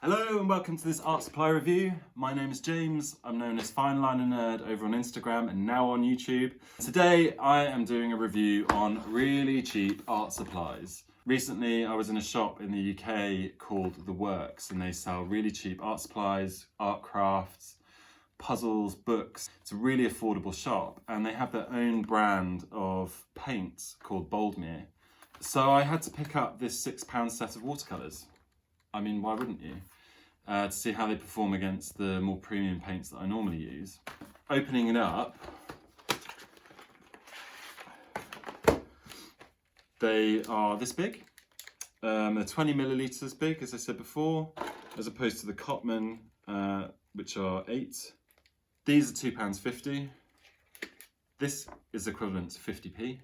Hello and welcome to this art supply review. My name is James. I'm known as Fine Liner Nerd over on Instagram and now on YouTube. Today I am doing a review on really cheap art supplies. Recently I was in a shop in the UK called The Works and they sell really cheap art supplies, art crafts, puzzles, books. It's a really affordable shop and they have their own brand of paints called Broadmere. So I had to pick up this £6 set of watercolours. I mean, why wouldn't you? To see how they perform against the more premium paints that I normally use. Opening it up, they are this big. They're 20 millilitres big, as I said before, as opposed to the Cotman, which are 8. These are £2.50. This is equivalent to 50p.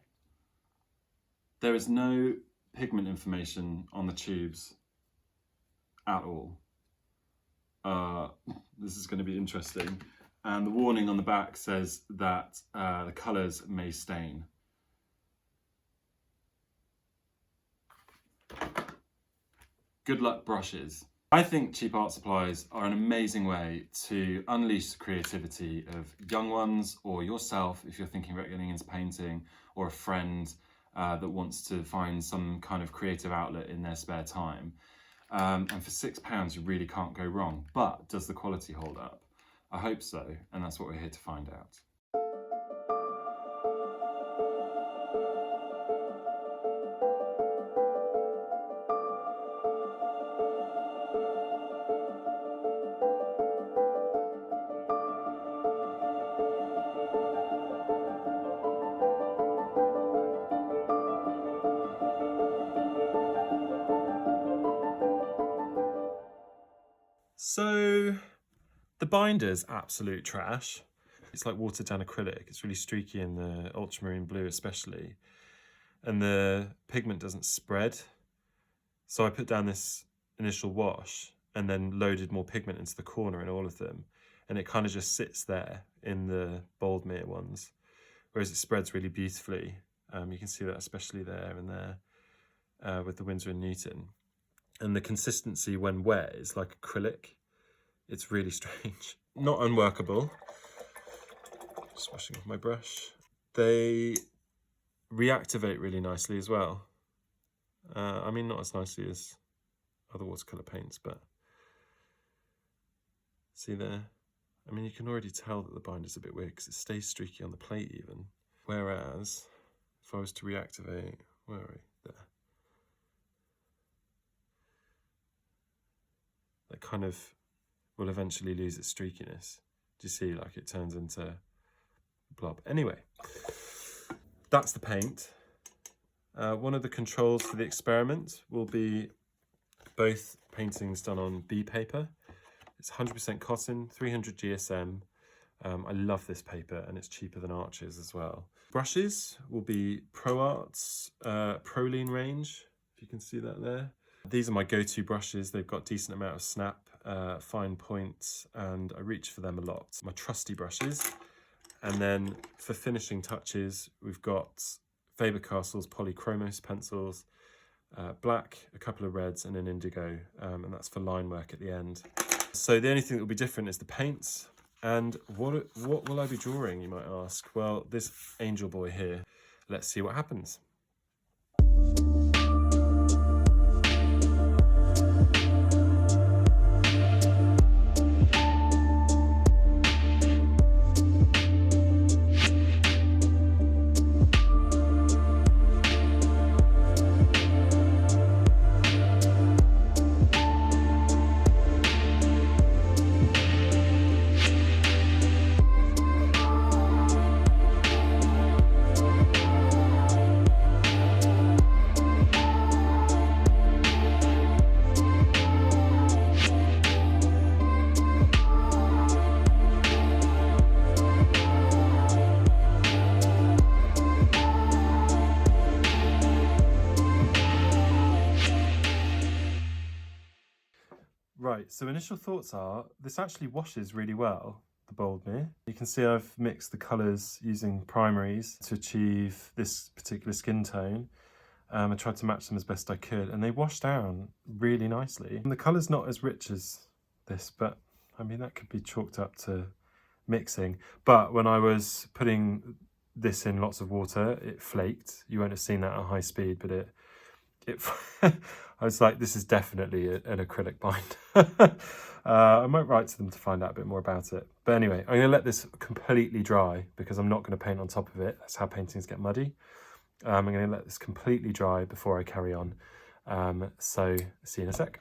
There is no pigment information on the tubes at all. This is going to be interesting. And the warning on the back says that the colours may stain. Good luck, brushes. I think cheap art supplies are an amazing way to unleash the creativity of young ones or yourself if you're thinking about getting into painting, or a friend that wants to find some kind of creative outlet in their spare time. And for £6 you really can't go wrong, but does the quality hold up? I hope so, and that's what we're here to find out. So the binder's absolute trash. It's like watered down acrylic. It's really streaky in the ultramarine blue especially. And the pigment doesn't spread. So I put down this initial wash and then loaded more pigment into the corner in all of them. And it kind of just sits there in the Broadmere ones. Whereas it spreads really beautifully. You can see that especially there and there with the Winsor Newton. And the consistency when wet is like acrylic. It's really strange. Not unworkable. Just washing off my brush. They reactivate really nicely as well. I mean, not as nicely as other watercolour paints, but see there? I mean, you can already tell that the binder's a bit weird because it stays streaky on the plate even. Whereas, if I was to reactivate, where are we? There. That kind of will eventually lose its streakiness. Do you see, like it turns into a blob? Anyway, that's the paint. One of the controls for the experiment will be both paintings done on bee paper. It's 100% cotton, 300 GSM. I love this paper and it's cheaper than Arches as well. Brushes will be ProArte's Prolene range, if you can see that there. These are my go-to brushes. They've got a decent amount of snap, fine points, and I reach for them a lot. My trusty brushes. And then for finishing touches, we've got Faber Castell's Polychromos pencils, black, a couple of reds, and an indigo, and that's for line work at the end. So the only thing that will be different is the paints. And what will I be drawing, you might ask? Well, this angel boy here. Let's see what happens. Right, so initial thoughts are, this actually washes really well, the Broadmere. You can see I've mixed the colours using primaries to achieve this particular skin tone. I tried to match them as best I could, and they wash down really nicely. And the colour's not as rich as this, but I mean, that could be chalked up to mixing. But when I was putting this in lots of water, it flaked. You won't have seen that at high speed, but it I was like, this is definitely an acrylic binder. I might write to them to find out a bit more about it. But anyway, I'm going to let this completely dry because I'm not going to paint on top of it. That's how paintings get muddy. I'm going to let this completely dry before I carry on. So see you in a sec.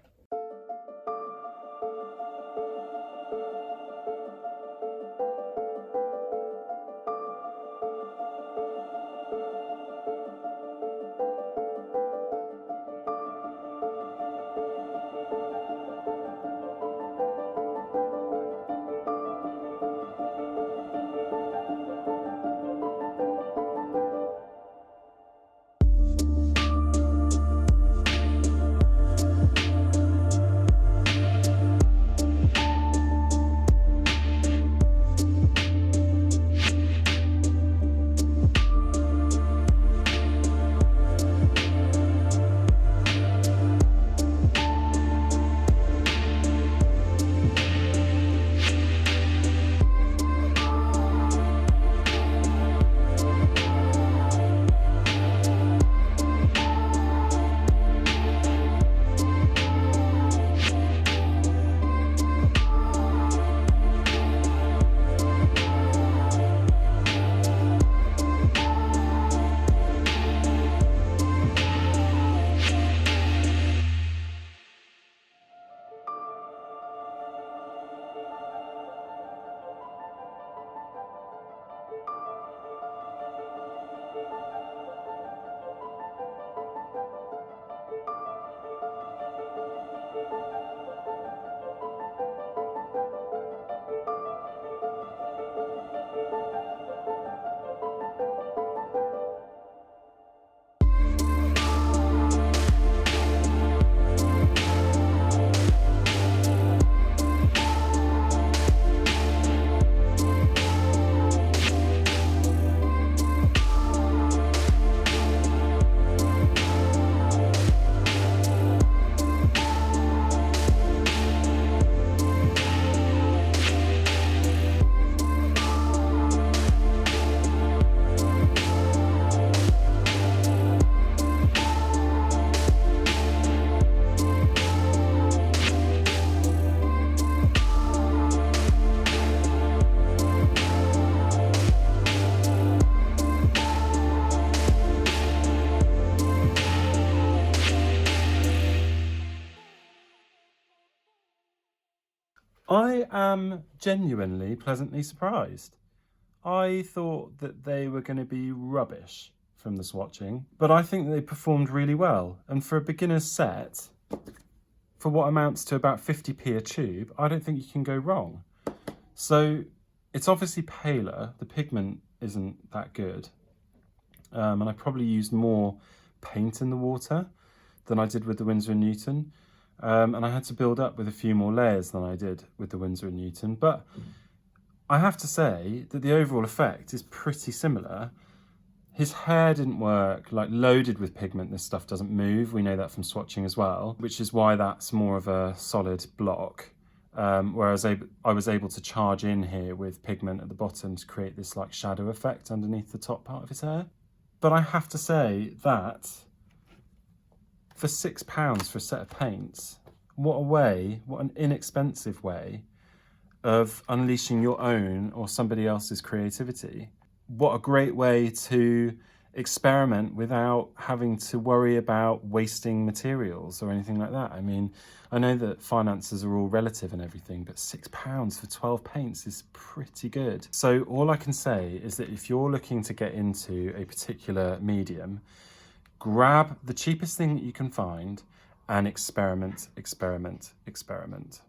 I am genuinely pleasantly surprised. I thought that they were going to be rubbish from the swatching, but I think they performed really well. And for a beginner's set, for what amounts to about 50p a tube, I don't think you can go wrong. So it's obviously paler, the pigment isn't that good. And I probably used more paint in the water than I did with the Winsor Newton. And I had to build up with a few more layers than I did with the Winsor Newton. But I have to say that the overall effect is pretty similar. His hair didn't work, like loaded with pigment, this stuff doesn't move. We know that from swatching as well, which is why that's more of a solid block. Whereas I was able to charge in here with pigment at the bottom to create this like shadow effect underneath the top part of his hair. But I have to say that for £6 for a set of paints, what an inexpensive way of unleashing your own or somebody else's creativity. What a great way to experiment without having to worry about wasting materials or anything like that. I mean, I know that finances are all relative and everything, but £6 for 12 paints is pretty good. So all I can say is that if you're looking to get into a particular medium, grab the cheapest thing that you can find and experiment, experiment, experiment.